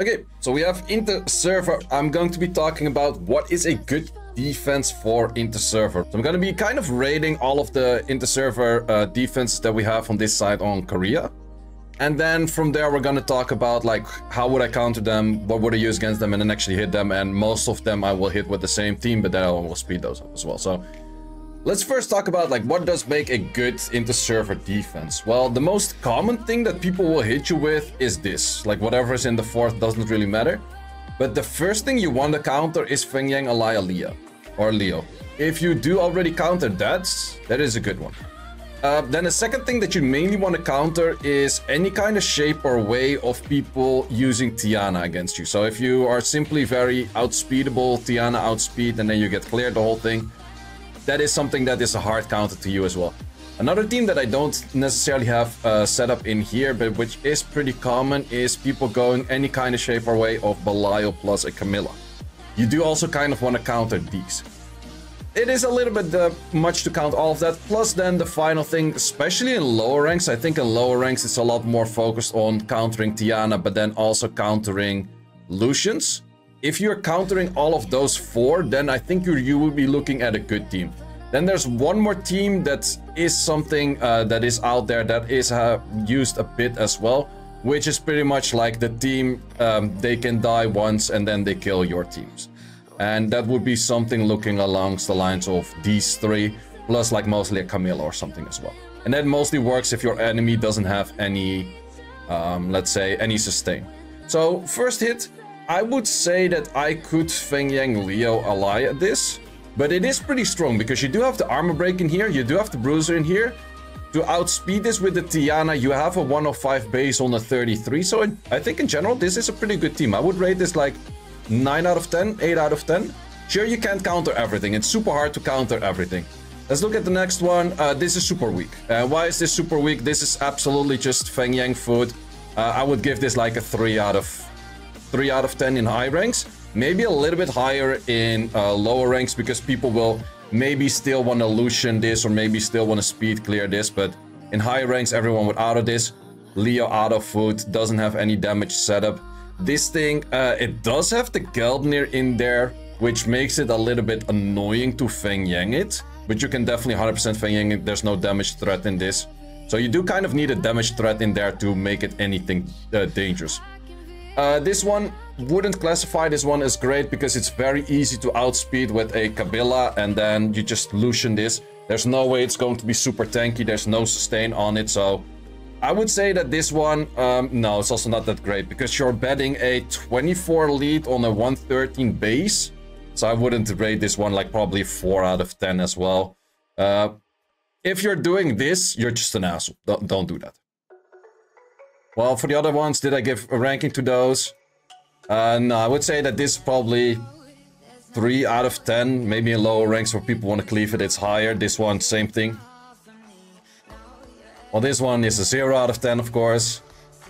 Okay, so we have Interserver. I'm going to be talking about what is a good defense for Interserver. So I'm going to be kind of rating all of the Interserver defenses that we have on this side on Korea. And then from there, we're going to talk about like how would I counter them, what would I use against them, and then actually hit them. And most of them I will hit with the same team, but then I will speed those up as well. So let's first talk about like what does make a good Interserver defense. Well, the most common thing that people will hit you with is this. Like whatever is in the fourth doesn't really matter. But the first thing you want to counter is Feng Yang Alaya Leo or Leo. If you do already counter that is a good one. Then the second thing that you mainly want to counter is any kind of shape or way of people using Tiana against you. So if you are simply very outspeedable, Tiana outspeed, and then you get cleared the whole thing, that is something that is a hard counter to you as well. Another team that I don't necessarily have set up in here, but which is pretty common, is people going any kind of shape or way of Belial plus a Camilla. You do also kind of want to counter these. It is a little bit much to count all of that. Plus then the final thing, especially in lower ranks, I think in lower ranks it's a lot more focused on countering Tiana, but then also countering Lucians. If you're countering all of those four, then I think you will be looking at a good team. Then there's one more team that is something that is out there that is used a bit as well, which is pretty much like the team, they can die once and then they kill your teams. And that would be something looking along the lines of these three, plus like mostly a Camilla or something as well. And that mostly works if your enemy doesn't have any, let's say, any sustain. So first hit, I would say that I could Feng Yang Leo Alaya this, but it is pretty strong because you do have the armor break in here, you do have the bruiser in here. To outspeed this with the Tiana, you have a 105 base on a 33, so I think in general this is a pretty good team. I would rate this like 9 out of 10, 8 out of 10. Sure, you can't counter everything, it's super hard to counter everything. Let's look at the next one. This is super weak. Why is this super weak? This is absolutely just Feng Yang food. I would give this like a 3 out of 10 in high ranks. Maybe a little bit higher in lower ranks because people will maybe still want to Lucian this or maybe still want to speed clear this. But in high ranks, everyone would auto this. Leo auto food, doesn't have any damage setup. This thing, it does have the Gelbnir in there, which makes it a little bit annoying to Feng Yang it. But you can definitely 100% Feng Yang it, there's no damage threat in this. So you do kind of need a damage threat in there to make it anything dangerous. This one, wouldn't classify this one as great because it's very easy to outspeed with a Kabila and then you just Lucian this. There's no way it's going to be super tanky, there's no sustain on it, so I would say that this one, no, it's also not that great because you're betting a 24 lead on a 113 base. So I wouldn't rate this one like probably 4 out of 10 as well. If you're doing this, you're just an asshole. Don't do that. Well, for the other ones, did I give a ranking to those? No, I would say that this is probably 3 out of 10. Maybe in lower ranks where people want to cleave it, it's higher. This one, same thing. Well, this one is a 0 out of 10, of course.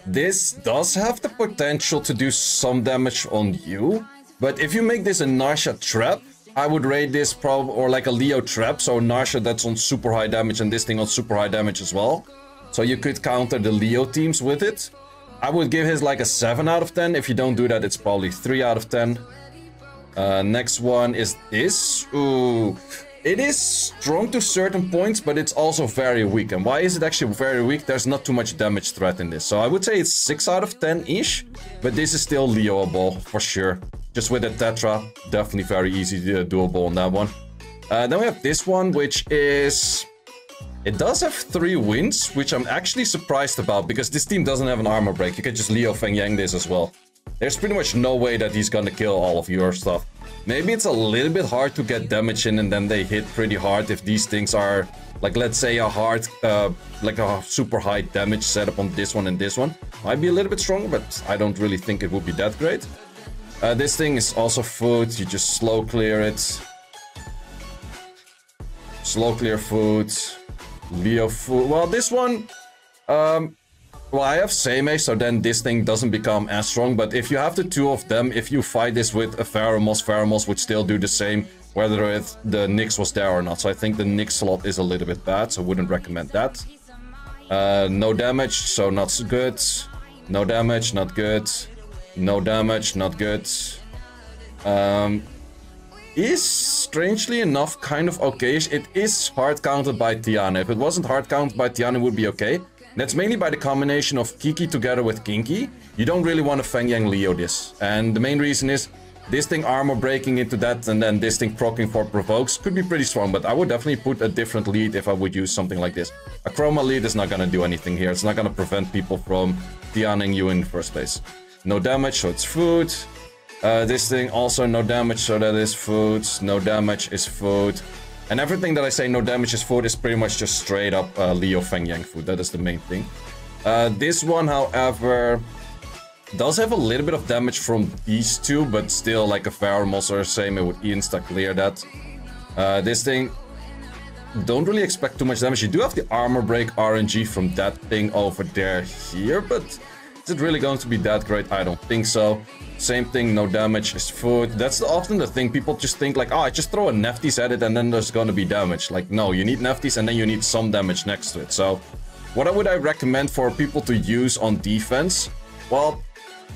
This does have the potential to do some damage on you. But if you make this a Narsha trap, I would rate this probably, or like a Leo trap. So Narsha that's on super high damage and this thing on super high damage as well. So you could counter the Leo teams with it. I would give his like a 7 out of 10. If you don't do that, it's probably 3 out of 10. Next one is this. Ooh. It is strong to certain points, but it's also very weak. And why is it actually very weak? There's not too much damage threat in this. So I would say it's 6 out of 10-ish. But this is still Leoable, for sure. Just with the Tetra, definitely very easy doable on that one. Then we have this one, which is... It does have 3 wins, which I'm actually surprised about. Because this team doesn't have an armor break. You can just Leo Feng Yang this as well. There's pretty much no way that he's gonna kill all of your stuff. Maybe it's a little bit hard to get damage in and then they hit pretty hard if these things are, like let's say a hard, like a super high damage setup on this one and this one. Might be a little bit stronger, but I don't really think it would be that great. This thing is also food, you just slow clear it. Slow clear food. Leo food. Well, this one, well, I have Seimei, so then this thing doesn't become as strong. But if you have the 2 of them, if you fight this with a Pharamos would still do the same, whether the Nyx was there or not. So I think the Nyx slot is a little bit bad, so wouldn't recommend that. No damage, so not so good. No damage, not good. No damage, not good. Is strangely enough kind of okay-ish. It is hard counted by Tiana. If it wasn't hard counted by Tiana, it would be okay. That's mainly by the combination of Kiki together with Kinky. You don't really want to Feng Yang Leo this. And the main reason is this thing armor breaking into that and then this thing proccing for provokes could be pretty strong, but I would definitely put a different lead if I would use something like this. A chroma lead is not gonna do anything here. It's not gonna prevent people from Tianing you in the first place. No damage, so it's food. This thing also no damage, so that is food. No damage is food. And everything that I say no damage is food is pretty much just straight up Leo Feng Yang food. That is the main thing. This one, however, does have a little bit of damage from these two, but still like a Pheromos or same, it would insta-clear that. This thing, don't really expect too much damage. You do have the armor break RNG from that thing over there here, but is it really going to be that great? I don't think so. Same thing, no damage is food. That's often the thing. People just think like, oh, I just throw a Nefties at it and then there's gonna be damage. Like, no, you need Nefties and then you need some damage next to it. So, what would I recommend for people to use on defense? Well,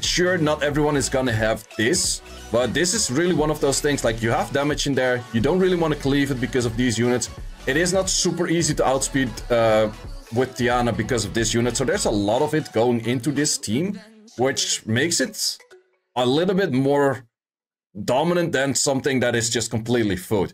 sure, not everyone is gonna have this, but this is really one of those things. Like, you have damage in there. You don't really want to cleave it because of these units. It is not super easy to outspeed with Tiana because of this unit. So there's a lot of it going into this team, which makes it a little bit more dominant than something that is just completely food.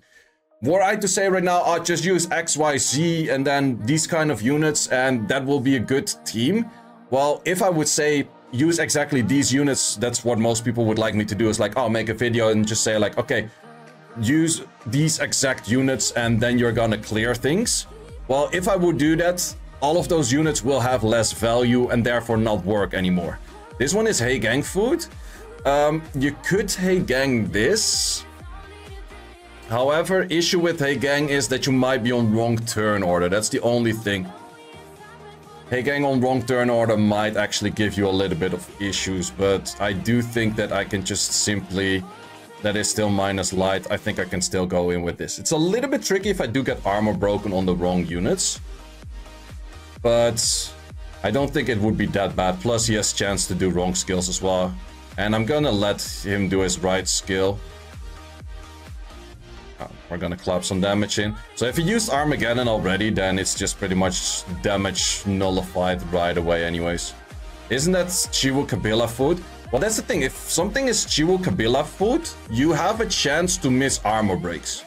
Were I to say right now, I'll just use X, Y, Z and then these kind of units and that will be a good team. Well, if I would say use exactly these units, that's what most people would like me to do, is like, oh, make a video and just say like, okay, use these exact units and then you're gonna clear things. Well, if I would do that, all of those units will have less value and therefore not work anymore. This one is Hey Gang food. You could Hey Gang this. However, issue with Hey Gang is that you might be on wrong turn order. That's the only thing. Hey Gang on wrong turn order might actually give you a little bit of issues, but I do think that I can just simply... That is still minus light. I think I can still go in with this. It's a little bit tricky if I do get armor broken on the wrong units, but I don't think it would be that bad. Plus, he has chance to do wrong skills as well. And I'm gonna let him do his right skill. We're gonna clap some damage in. So if he used Armageddon already, then it's just pretty much damage nullified right away anyways. Isn't that Chiwu Kabila food? Well, that's the thing. If something is Chiwu Kabila food, you have a chance to miss armor breaks.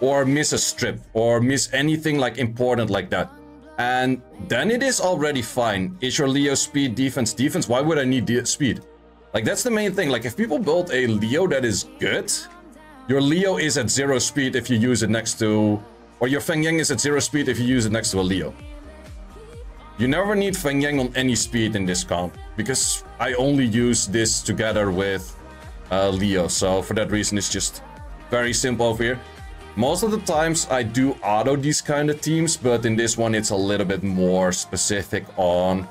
Or miss a strip. Or miss anything like important like that. And then it is already fine. Is your Leo speed, defense, defense? Why would I need the speed? Like, that's the main thing. Like, if people build a Leo that is good, your Leo is at 0 speed if you use it next to... Or your Feng Yang is at 0 speed if you use it next to a Leo. You never need Feng Yang on any speed in this comp, because I only use this together with Leo. So, for that reason, it's just very simple over here. Most of the times, I do auto these kind of teams, but in this one, it's a little bit more specific on...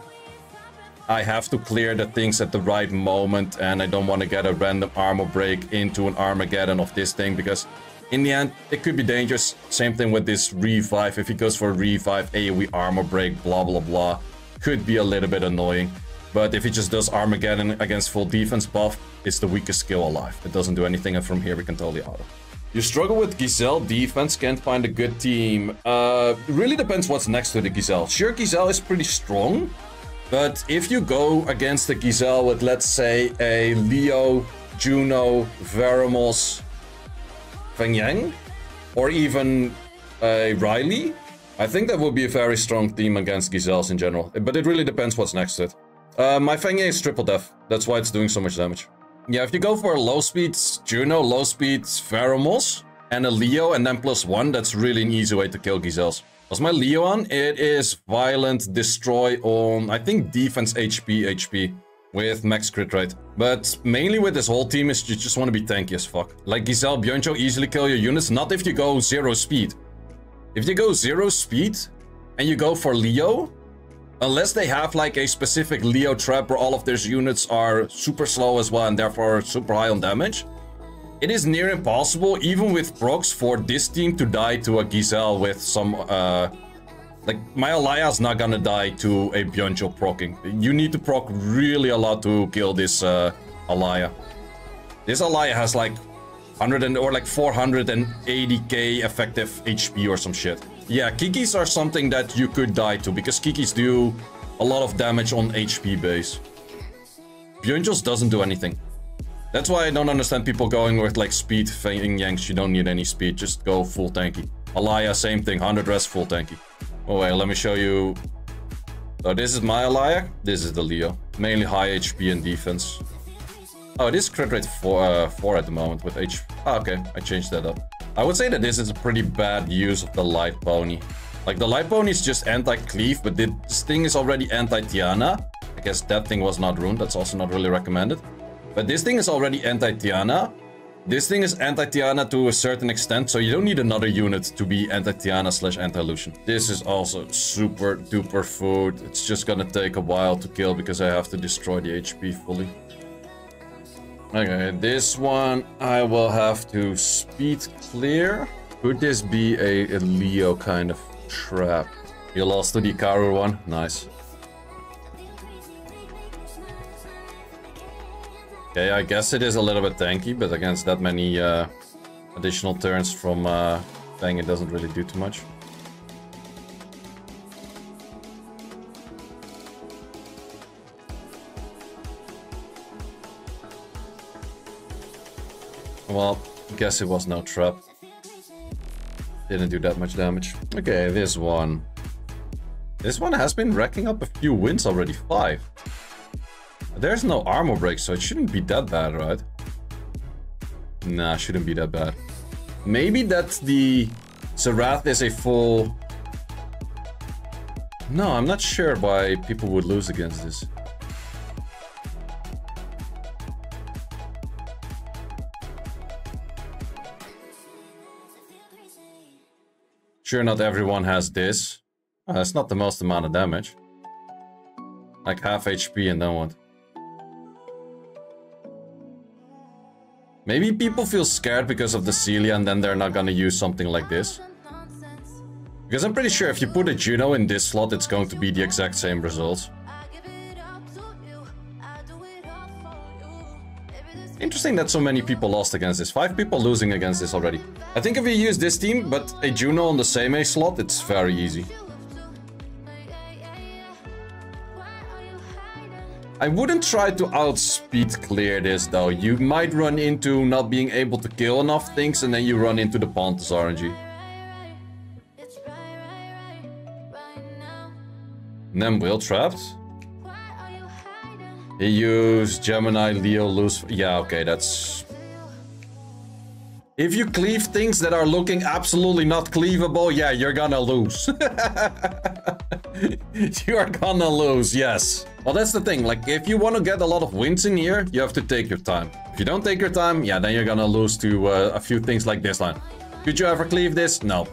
I have to clear the things at the right moment, and I don't want to get a random armor break into an Armageddon of this thing, because in the end, it could be dangerous. Same thing with this revive. If he goes for a revive, AoE armor break, blah, blah, blah, could be a little bit annoying. But if he just does Armageddon against full defense buff, it's the weakest skill alive. It doesn't do anything, and from here, we can totally auto. You struggle with Giselle defense, can't find a good team. Really depends what's next to the Giselle. Sure, Giselle is pretty strong. But if you go against the Giselle with, let's say, a Leo, Juno, Veramos, Feng Yang, or even a Riley, I think that would be a very strong team against Giselles in general. But it really depends what's next to it. My Feng Yang is triple def. That's why it's doing so much damage. Yeah, if you go for a low speed Juno, low speed Veramos, and a Leo, and then +1, that's really an easy way to kill Giselles. What's my Leo on? It is Violent, Destroy on, I think, Defense HP, with max crit rate. But mainly with this whole team is you just want to be tanky as fuck. Like Giselle, Byuncho easily kill your units, not if you go 0 speed. If you go 0 speed, and you go for Leo, unless they have like a specific Leo trap where all of their units are super slow as well and therefore super high on damage, it is near impossible, even with procs, for this team to die to a Giselle with some, like, my Elias not gonna die to a Byuncho proccing. You need to proc really a lot to kill this Alaya. This Alaya has like 100 or like 480k effective HP or some shit. Yeah, Kikis are something that you could die to because Kikis do a lot of damage on HP base. Byunjos doesn't do anything. That's why I don't understand people going with like speed Feng Yanks. You don't need any speed, just go full tanky. Alaya, same thing, 100 res full tanky. Oh wait, let me show you. So this is my Alaya, this is the Leo. Mainly high HP and defense. Oh, it is crit rate 4 at the moment with H. Ah, okay, I changed that up. I would say that this is a pretty bad use of the light pony. Like the light pony is just anti-cleave, but this thing is already anti-Tiana. I guess that thing was not ruined, that's also not really recommended. But this thing is already anti-Tiana. This thing is anti-Tiana to a certain extent, so you don't need another unit to be anti-Tiana / anti-Lucian. This is also super duper food. It's just gonna take a while to kill because I have to destroy the HP fully. Okay, this one I will have to speed clear. Could this be a Leo kind of trap? You lost to the Ikaru one, nice. Okay, I guess it is a little bit tanky, but against that many additional turns from Fang, it doesn't really do too much. Well, I guess it was no trap. Didn't do that much damage. Okay, this one. This one has been racking up a few wins already, 5. There's no armor break, so it shouldn't be that bad, right? Nah, shouldn't be that bad. Maybe that the Serath is a full... No, I'm not sure why people would lose against this. Sure, not everyone has this. Oh, that's not the most amount of damage. Like half HP and then what? Maybe people feel scared because of the Celia and then they're not gonna use something like this. Because I'm pretty sure if you put a Juno in this slot, it's going to be the exact same results. Interesting that so many people lost against this. 5 people losing against this already. I think if you use this team, but a Juno on the same A slot, it's very easy. I wouldn't try to outspeed clear this though. You might run into not being able to kill enough things and then you run into the Pontus RNG. And then Will trapped. He used Gemini, Leo, lose. Yeah, okay, that's... If you cleave things that are looking absolutely not cleavable, yeah, you're gonna lose. You are gonna lose, yes. Well, that's the thing, like, if you want to get a lot of wins in here, you have to take your time. If you don't take your time, yeah, then you're gonna lose to a few things like this line. Could you ever cleave this? No.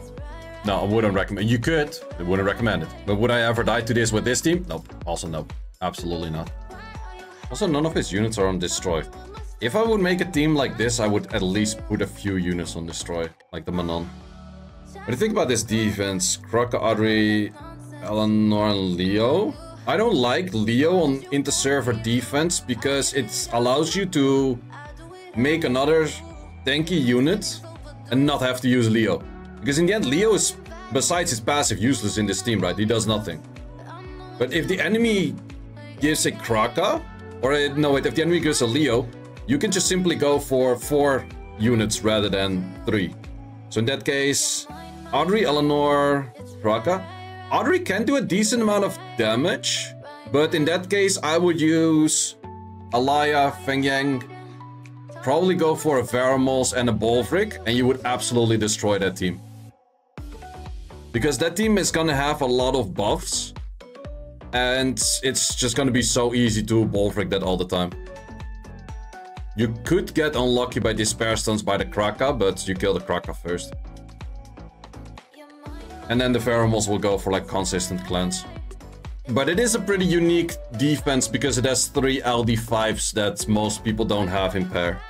No, I wouldn't recommend. You could, I wouldn't recommend it. But would I ever die to this with this team? Nope. Also no. Absolutely not. Also, none of his units are on Destroy. If I would make a team like this, I would at least put a few units on Destroy, like the Manon. When you think about this defense, Kraka, Audrey, Eleanor, and Leo. I don't like Leo on Interserver defense because it allows you to make another tanky unit and not have to use Leo. Because in the end, Leo is, besides his passive, useless in this team, right? He does nothing. But if the enemy gives a Kraka, or no wait, if the enemy gives a Leo, you can just simply go for 4 units rather than 3. So in that case, Audrey, Eleanor, Kraka. Audrey can do a decent amount of damage, but in that case I would use Alaya, Feng Yang, probably go for a Veramols and a Bolvrik, and you would absolutely destroy that team. Because that team is gonna have a lot of buffs, and it's just gonna be so easy to Bolvrik that all the time. You could get unlucky by Despair Stones by the Kraka, but you kill the Kraka first. And then the Pheromones will go for like consistent cleanse. But it is a pretty unique defense because it has 3 LD5s that most people don't have in pair.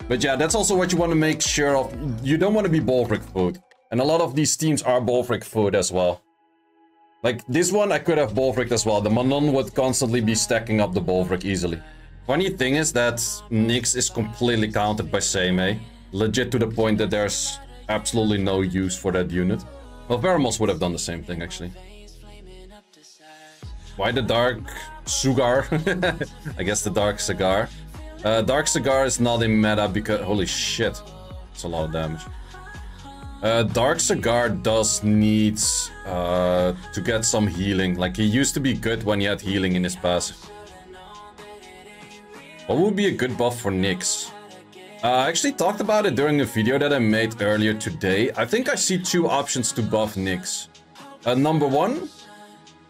But yeah, that's also what you want to make sure of. You don't want to be Bolvrik food. And a lot of these teams are Bolvrik food as well. Like, this one I could have Bolvericked as well. The Manon would constantly be stacking up the Bolverick easily. Funny thing is that Nyx is completely countered by Seimei. Legit to the point that there's absolutely no use for that unit. Well, Veramos would have done the same thing, actually. Why the Dark Sugar? I guess the Dark Cigar. Dark Cigar is not in meta because... Holy shit. That's a lot of damage. Dark Cigar does need to get some healing. Like, he used to be good when he had healing in his passive. What would be a good buff for Nyx? I actually talked about it during a video that I made earlier today. I think I see two options to buff Nyx. Number one,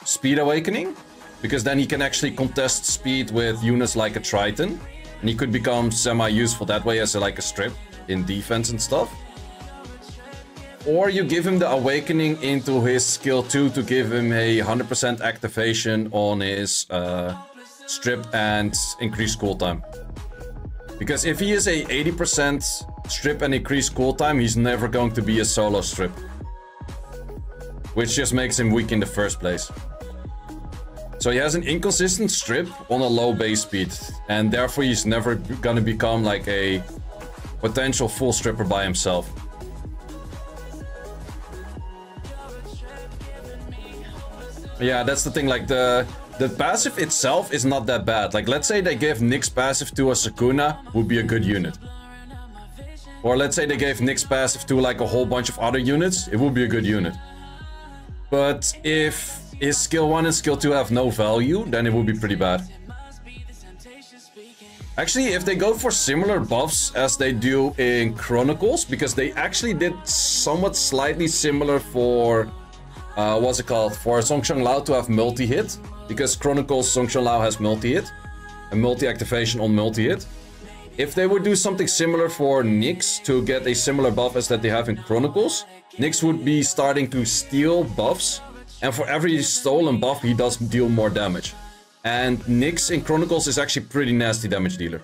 Speed Awakening. Because then he can actually contest speed with units like a Triton. And he could become semi-useful that way as like a strip in defense and stuff. Or you give him the Awakening into his skill 2 to give him a 100% activation on his strip and increased cooltime. Because if he is a 80% strip and increased cooltime, he's never going to be a solo strip. Which just makes him weak in the first place. So he has an inconsistent strip on a low base speed. And therefore he's never gonna become like a potential full stripper by himself. Yeah, that's the thing, like the passive itself is not that bad. Like, let's say they gave Nyx passive to a Sakuna, would be a good unit. Or let's say they gave Nyx passive to like a whole bunch of other units, it would be a good unit. But if his skill 1 and skill 2 have no value, then it would be pretty bad. Actually, if they go for similar buffs as they do in Chronicles, because they actually did somewhat slightly similar for... what's it called? For Song Lao to have multi-hit. Because Chronicles Song Lao has multi-hit. And multi-activation on multi-hit. If they would do something similar for Nyx to get a similar buff as that they have in Chronicles, Nyx would be starting to steal buffs. And for every stolen buff, he does deal more damage. And Nyx in Chronicles is actually pretty nasty damage dealer.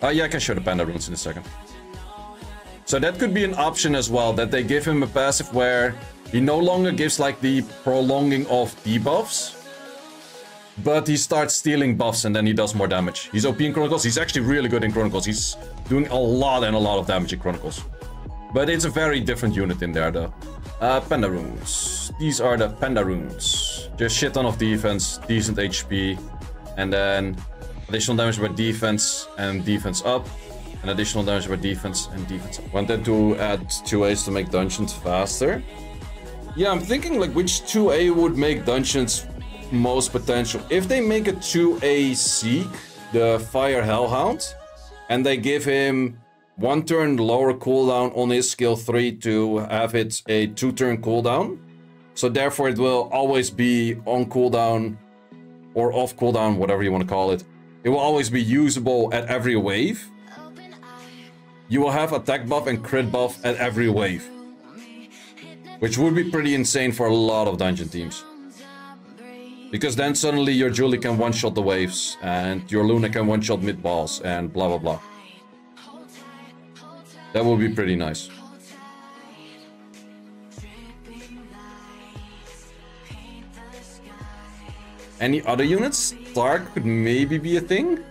Yeah, I can show the Panda Runes in a second. So that could be an option as well, that they give him a passive where he no longer gives like the prolonging of debuffs, but he starts stealing buffs and then he does more damage. He's OP in Chronicles, he's actually really good in Chronicles. He's doing a lot of damage in Chronicles. But it's a very different unit in there though. Panda Runes. These are the Panda Runes. Just shit ton of defense, decent HP, and then additional damage by defense and defense up. And additional damage by defense and defense up. Wanted to add 2As to make dungeons faster. Yeah, I'm thinking like which 2A would make dungeons most potential. If they make a 2A Seek, the Fire Hellhound, and they give him 1 turn lower cooldown on his skill 3 to have it a 2-turn cooldown. So therefore it will always be on cooldown or off cooldown, whatever you want to call it. It will always be usable at every wave. You will have attack buff and crit buff at every wave. Which would be pretty insane for a lot of dungeon teams. Because then suddenly your Julie can one-shot the waves, and your Luna can one-shot mid-boss, and blah blah blah. That would be pretty nice. Any other units? Dark could maybe be a thing?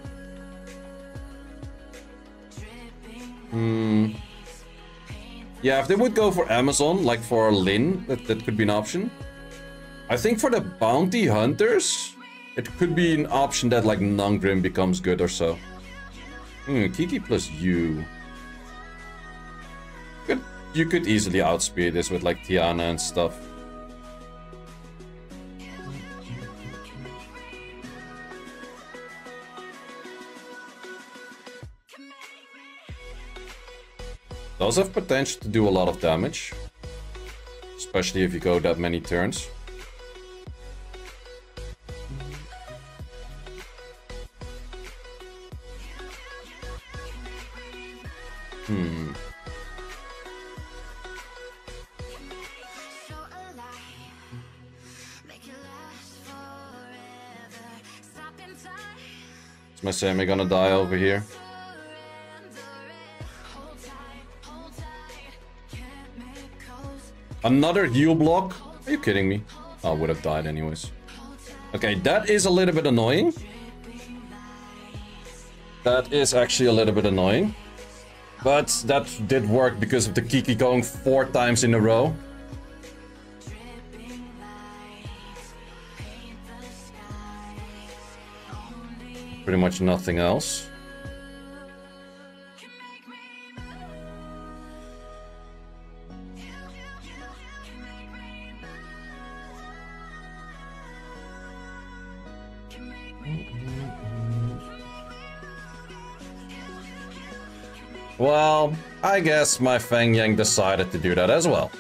Yeah, if they would go for Amazon, like for Lin, that could be an option. I think for the bounty hunters, it could be an option that like Nungrim becomes good or so. Kiki plus you. You could easily outspeed this with like Tiana and stuff. Does have potential to do a lot of damage. Especially if you go that many turns. Is my Sammy gonna die over here? Another heal block? Are you kidding me? Oh, I would have died anyways. Okay, that is a little bit annoying. That is actually a little bit annoying. But that did work because of the Kiki going 4 times in a row. Pretty much nothing else. Well, I guess my Feng Yang decided to do that as well.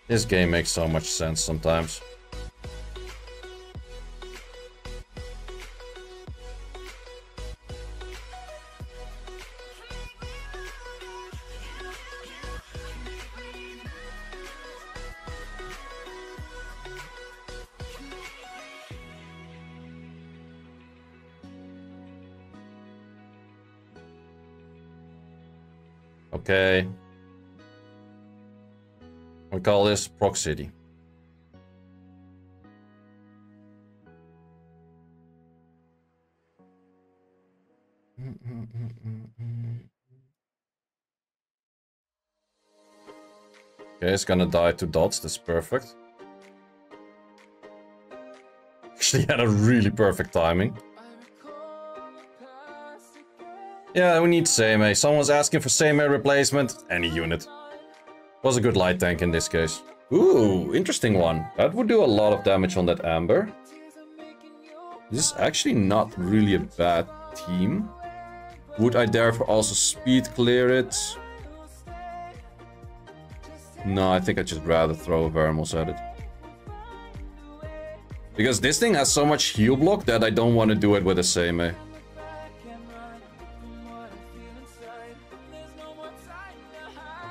This game makes so much sense sometimes. Okay. We call this Proximity. Okay, it's gonna die to dots. That's perfect. Actually had a really perfect timing. Yeah, we need Seimei. Someone's asking for Seimei replacement. Any unit. Was a good light tank in this case. Ooh, interesting one. That would do a lot of damage on that Amber. This is actually not really a bad team. Would I therefore also speed clear it? No, I think I'd just rather throw a Vermos at it. Because this thing has so much heal block that I don't want to do it with a Seimei.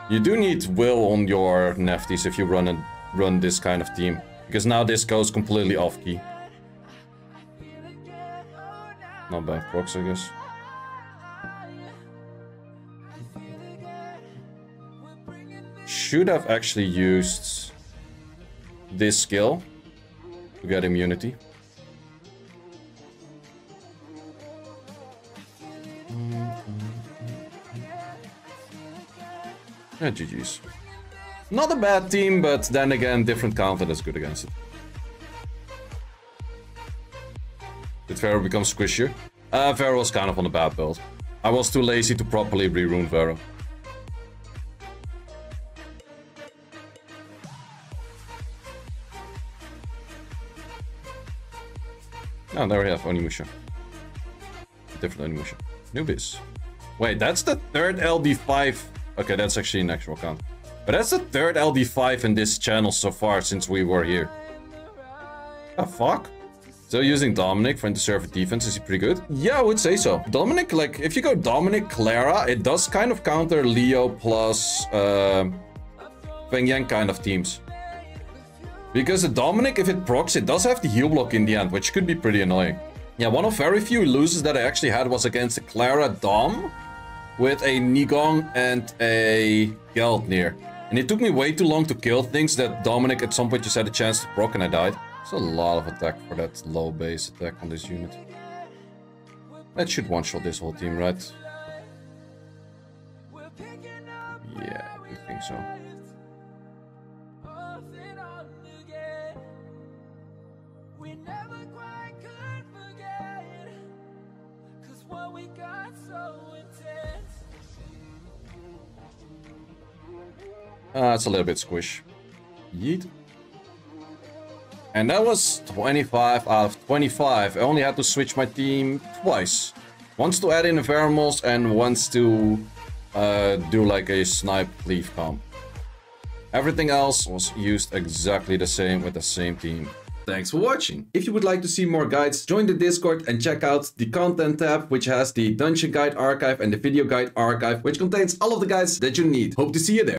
You do need will on your Nefties if you run this kind of team. Because now this goes completely off key. Not bad procs, I guess. Should have actually used this skill to get immunity. Yeah, GG's. Not a bad team, but then again, different counter that's good against it. Did Vero become squishier? Vero was kind of on a bad build. I was too lazy to properly re-rune Vero. Oh, there we have Onimusha. Different Onimusha. Nubis. Wait, that's the third LD5. Okay, that's actually an actual count. But that's the third LD5 in this channel so far since we were here. The fuck? Still using Dominic for Interserver defense, is he pretty good? Yeah, I would say so. Dominic, like, if you go Dominic, Clara, it does kind of counter Leo plus Feng Yang kind of teams. Because the Dominic, if it procs, it does have the heal block in the end, which could be pretty annoying. Yeah, one of very few losers that I actually had was against the Clara Dom with a Nigong and a Geldnir. And it took me way too long to kill things that Dominic at some point just had a chance to proc and I died. It's a lot of attack for that low base attack on this unit. That should one-shot this whole team, right? Yeah, I do think so. It's a little bit squish. Yeet. And that was 25 out of 25. I only had to switch my team twice. Once to add in a Vermos and once to do like a snipe cleave comp. Everything else was used exactly the same with the same team. Thanks for watching. If you would like to see more guides, join the Discord and check out the content tab, which has the dungeon guide archive and the video guide archive, which contains all of the guides that you need. Hope to see you there.